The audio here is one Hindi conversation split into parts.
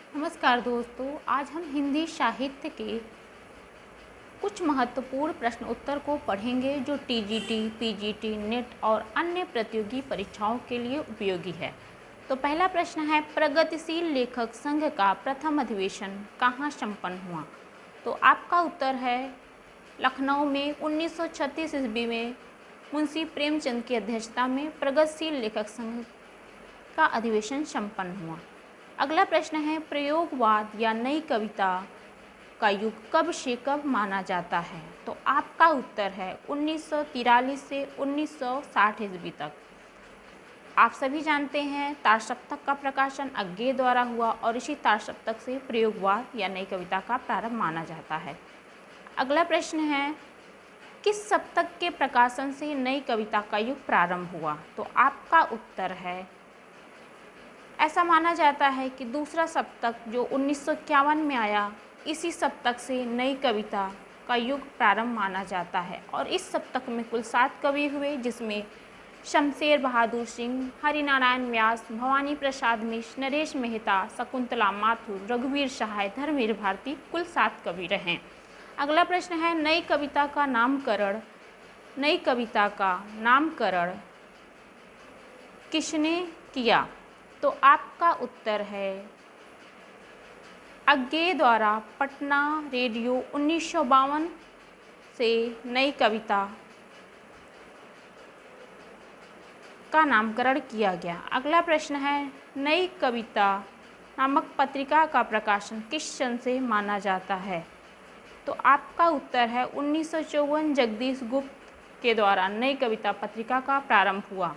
नमस्कार दोस्तों, आज हम हिंदी साहित्य के कुछ महत्वपूर्ण प्रश्न उत्तर को पढ़ेंगे जो टीजीटी, पीजीटी, नेट और अन्य प्रतियोगी परीक्षाओं के लिए उपयोगी है। तो पहला प्रश्न है, प्रगतिशील लेखक संघ का प्रथम अधिवेशन कहाँ संपन्न हुआ? तो आपका उत्तर है लखनऊ में 1936 ईस्वी में मुंशी प्रेमचंद की अध्यक्षता में प्रगतिशील लेखक संघ का अधिवेशन संपन्न हुआ। अगला प्रश्न है, प्रयोगवाद या नई कविता का युग कब से कब माना जाता है? तो आपका उत्तर है 1943 से 1960 ईस्वी तक। आप सभी जानते हैं तारसप्तक का प्रकाशन अज्ञेय द्वारा हुआ और इसी तारसप्तक से प्रयोगवाद या नई कविता का प्रारंभ माना जाता है। अगला प्रश्न है, किस सप्तक के प्रकाशन से नई कविता का युग प्रारंभ हुआ? तो आपका उत्तर है, ऐसा माना जाता है कि दूसरा सप्तक जो 1951 में आया, इसी सप्तक से नई कविता का युग प्रारंभ माना जाता है। और इस सप्तक में कुल 7 कवि हुए, जिसमें शमशेर बहादुर सिंह, हरिनारायण व्यास, भवानी प्रसाद मिश्र, नरेश मेहता, शकुंतला माथुर, रघुवीर सहाय, धर्मवीर भारती कुल 7 कवि रहे। अगला प्रश्न है, नई कविता का नामकरण किसने किया? तो आपका उत्तर है अज्ञेय द्वारा। पटना रेडियो 1952 से नई कविता का नामकरण किया गया। अगला प्रश्न है, नई कविता नामक पत्रिका का प्रकाशन किस सन से माना जाता है? तो आपका उत्तर है 1954 जगदीश गुप्त के द्वारा नई कविता पत्रिका का प्रारंभ हुआ।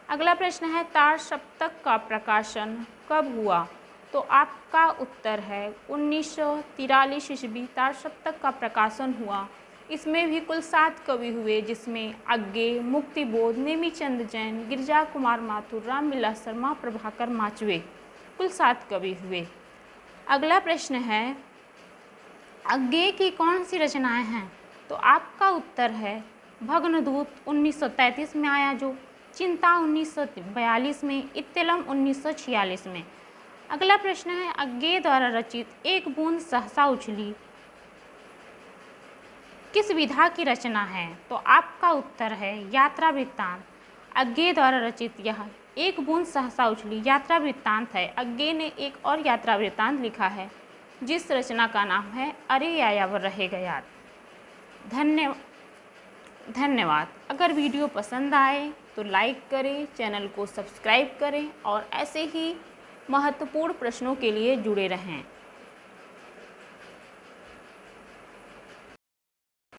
अगला प्रश्न है, तारसप्तक का प्रकाशन कब हुआ? तो आपका उत्तर है 1943 ईस्वी तारसप्तक का प्रकाशन हुआ। इसमें भी कुल 7 कवि हुए, जिसमें अज्ञेय, मुक्तिबोध, नेमीचंद जैन, गिरिजा कुमार माथुर, रामविलास शर्मा, प्रभाकर माचवे कुल 7 कवि हुए। अगला प्रश्न है, अज्ञेय की कौन सी रचनाएं हैं? तो आपका उत्तर है भग्नदूत 1933 में आया, जो चिंता 1942 में, इत्तेलम 1946 में। अगला प्रश्न है, अज्ञेय द्वारा रचित एक बूंद सहसा उछली किस विधा की रचना है? तो आपका उत्तर है यात्रा वृत्तांत। अज्ञेय द्वारा रचित यह एक बूंद सहसा उछली यात्रा वृत्तांत है। अज्ञेय ने एक और यात्रा वृत्तांत लिखा है, जिस रचना का नाम है अरे यायावर रहेगा याद। धन्यवाद। अगर वीडियो पसंद आए तो लाइक करें, चैनल को सब्सक्राइब करें और ऐसे ही महत्वपूर्ण प्रश्नों के लिए जुड़े रहें।